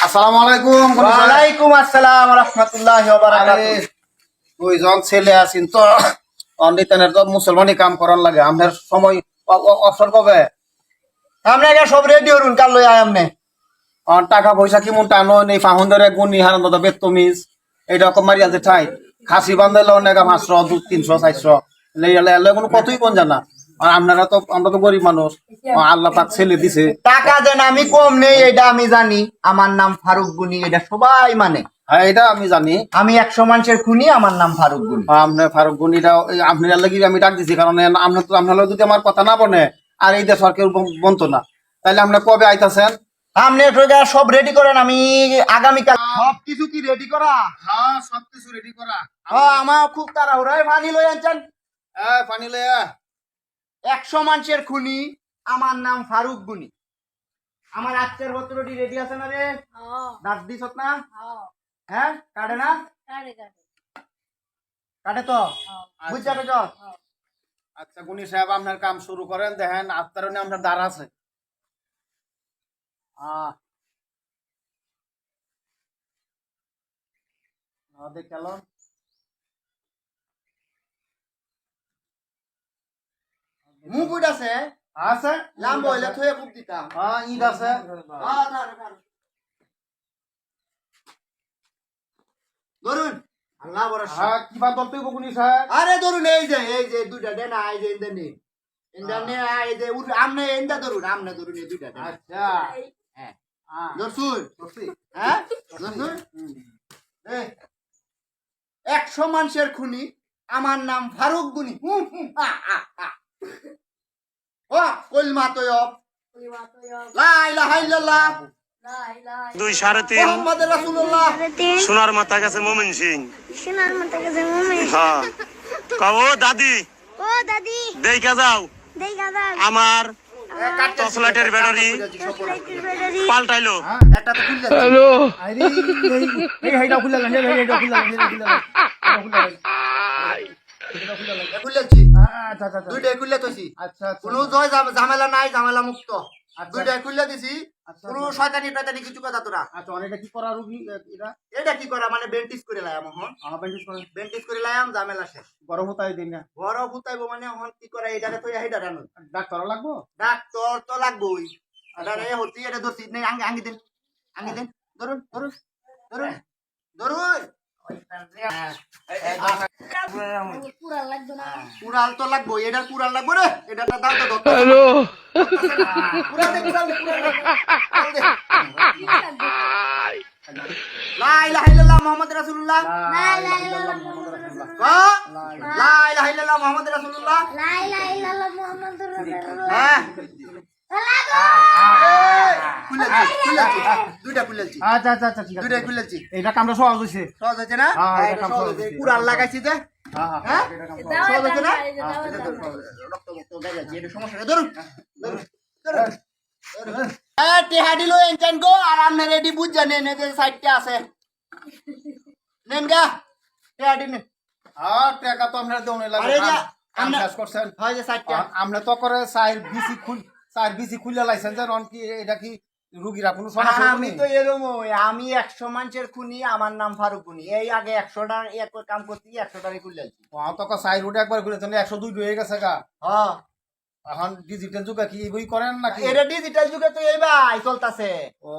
আসসালামু আলাইকুম। ওয়ালাইকুম আসসালাম ওয়া রাহমাতুল্লাহি ওয়া বারাকাতুহু। দুইজন ছেলে আছেন তো অনলিতেনের তো মুসলমানি কাম করার লাগে আমাদের সময় অবসর কবে আপনি এটা সব রেডি করুন কাল লই আই আমনে। টাকা পয়সা কি মন টানো নেই ফাহুন্ডারে গুনি হারান দাদা বেতমিজ এইটা কম মারি আছে ঠাই খাসি বান্ধাইলে অনেক 500 300 400 এলে কোনো কতই কোন জানা আর আপনারা তো আমরা তো গরিব মানুষ আল্লাহ পাক ছেলে দিছে। টাকা দেন আমি কম নেই এটা আমি জানি। আমার নাম ফারুক গুনি, এটা সবাই মানে। হ্যাঁ এটা আমি জানি। আমি 100 মানুষের খুনি, আমার নাম ফারুক গুনি। আপনার ফারুক গুনিটা আপনার লাগি আমি ডাক দিছি কারণ আপনার তো আপনার যদি আমার কথা না বনে আর এই দেশ আর কেউ বনতো না, তাইলে আমরা কবে আইতাছেন? আপনি সব রেডি করেন, আমি আগামীকাল সবকিছু কি রেডি করা? হ্যাঁ সবকিছু রেডি করা। আমার খুব তাড়াহুড়ায় পানি লই আনছেন। হ্যাঁ পানি লইয়া 100 মানুষের খুনি, আমার নাম ফারুক গুনি। আমার আজকের পত্রটি রেডি আছে না রে? দাঁত দিছ না? হ্যাঁ কাটে না? কাটে তো বুঝতে পেরেছ? আচ্ছা গুনি সাহেব আপনার কাম শুরু করেন, দেখেন আপনার আপনার দ্বার আছে। দেখেন মুকুট আছে, আছে লাম্ব হইলে থুয়ে খুব দিতাম। হ্যাঁ ঈদ আছে। ধরুন আল্লাহ ভরসা। হ্যাঁ কিবা দলতে গুনি সাহেব? আরে ধরুন এই যে দুইটা দেন, এই যে ইন্দানি ইন্দানি, এই যে আমনে ইন্দা ধরুন, আমনে ধরুন এই দুইটা দেন। আচ্ছা হ্যাঁ হ্যাঁ ধরছুন, করছি। হ্যাঁ ধরছুন। 100 মানুষের খুনি, আমার নাম ফারুক গুনি। ও কলমা তয়ব লা ইলাহা ইল্লাল্লাহ 2 3.5 মুহাম্মাদুর রাসূলুল্লাহ। সোনার মাথা গেছে মোমিন সিং। সোনার মতো গেছে মমি। হ্যাঁ কও দাদি ও দাদি দেখা যাও দেই গাদা আমার টর্চলাইটের ব্যাটারি লাইটের ব্যাটারি পাল্টাইলো। একটা তো খুললে আরে এই হাইটা খুলে গেল, এই হাইটা খুলে গেল, খুললেছি, আচ্ছা আচ্ছা দুইটা খুললে তোছি। আচ্ছা কোনো জয় ঝামেলা নাই, ঝামেলা মুক্ত। আচ্ছা। দুইটা খুললে দিছি, আচ্ছা, কোনো আচ্ছা। শয়তানি টয়তানি কিছু কথা তোরা। আচ্ছা অনেকটা কি করা রুগী এটা এটা কি করা মানে বেন্টিস করে লাইম, এখন আবেন্টিস করে বেন্টিস করে লাইম, ঝামেলা শেষ। গরম হতাই দিন না বড় ভূতাইবো মানে এখন কি করে, এটারে তো এইটা রানো ডাক্তার লাগবো। ডাক্তার তো লাগবোই। এটারে হতি এটা ধরছি নেই, আঙ্গি আঙ্গি দেন, আঙ্গি দেন, ধরুন ধরুন ধরুন ধরুন। পুরা লাগতো না। কুড়াল তো লাগবো, এটার কুড়াল লাগবো রে, এটার দাম তো ধরতে কুড়াল দে, কুড়াল দে, কুড়াল দে, কুড়াল দে। লা ইলাহা ইল্লাল্লাহ মুহাম্মাদুর রাসূলুল্লাহ। লা ইলাহা ইল্লাল্লাহ মুহাম্মাদুর রাসূলুল্লাহ। লা ইলাহা ইল্লাল্লাহ মুহাম্মাদুর রাসূলুল্লাহ। লা ইলাহা ইল্লাল্লাহ মুহাম্মাদুর রাসূলুল্লাহ। হ্যাঁ লাগো খুলেছি, খুলেছি, দুইটা খুলেছি, আচ্ছা আচ্ছা আচ্ছা ঠিক আছে, দুইটা খুলেছি। এটা কামটা সহজ হইছে। সহজ হয়েছে না? হ্যাঁ, হ্যাঁ, এটা এটা কাম সহজ সহজ হয়েছে। হয়েছে। কুড়াল লাগাইছি যে, হ্যাঁ হ্যাঁ? এটা কাম সহজ। সহজ হয়েছে না? দাও এটা তো দাও। রক্ত মক্ত গায়ে আছে, এটা সমস্যা নেই। ধরুন, ধরুন, ধরুন, ধরুন। হ্যাঁ, টেহা দিলো এনটেন গো, আর আমনে রেডি বুঝ জানে নে যে সাইডটা আছে। নেন গা, টেহা দিন। হ্যাঁ টাকা তো আমরা দেওয়া লাগে। আরে যা, কাম আমরা শেষ করছেন। হয় যে সাইডটা। আমরা তো করে চার বিসি খুলে লাইছেন যে রন কি এটা কি রুগীরা কোনো সমস্যা আমি তো এরমই, আমি 100 মানুষের খুনি, আমার নাম ফারুক খুনি। এই আগে 100টা এক কাম করতে 100টারই খুলে আছি। তো চার রুটে একবার খুলেছেন 102 হয়ে গেছে গা। হ্যাঁ, এখন ডিজিটাল যুগে কি এই বই করেন নাকি? এটা ডিজিটাল যুগে তো এই ভাই চলতেছে। ও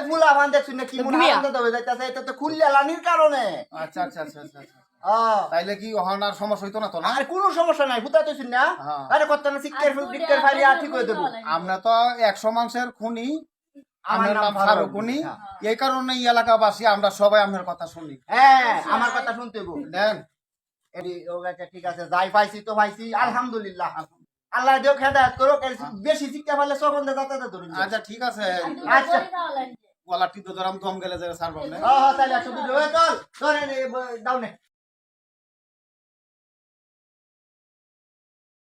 মুলা বান দেখছুন না কি মুলা বান দেবে যাইতাছে, এটা তো খুললে লানির কারণে। আচ্ছা আচ্ছা আচ্ছা আচ্ছা আচ্ছা। হ্যাঁ, তাইলে কি এখন আর সমস্যা হইতো না তো না? আর কোনো সমস্যা নাই, হুতা তো শুন না। হ্যাঁ। আরে কত না সিক্কের বিক্কের ফাইরি আর ঠিক হয়ে দেবো। আমরা তো 100 মানুষের খুনি, আমার আমার নাম নাম ফারুক ফারুক গুনি। হ্যাঁ। এই কারণে এই এলাকাবাসী আমরা সবাই আপনার কথা শুনি। হ্যাঁ, আমার কথা শুনতে হইব। দেন এডি ও আচ্ছা ঠিক আছে, যাই পাইছি তো পাইছি, আলহামদুলিল্লাহ। আল্লাহ দেও খেদায়েত করো, বেশি শিক্ষা পাইলে সবন্দে যাতে ধরুন। আচ্ছা ঠিক আছে, আচ্ছা, গলা টিপে ধরাম দম গেলে যে সার পাবনে। হ্যাঁ হ্যাঁ, তাহলে 100 দুটো হয়ে চল, ধরে দাও নে।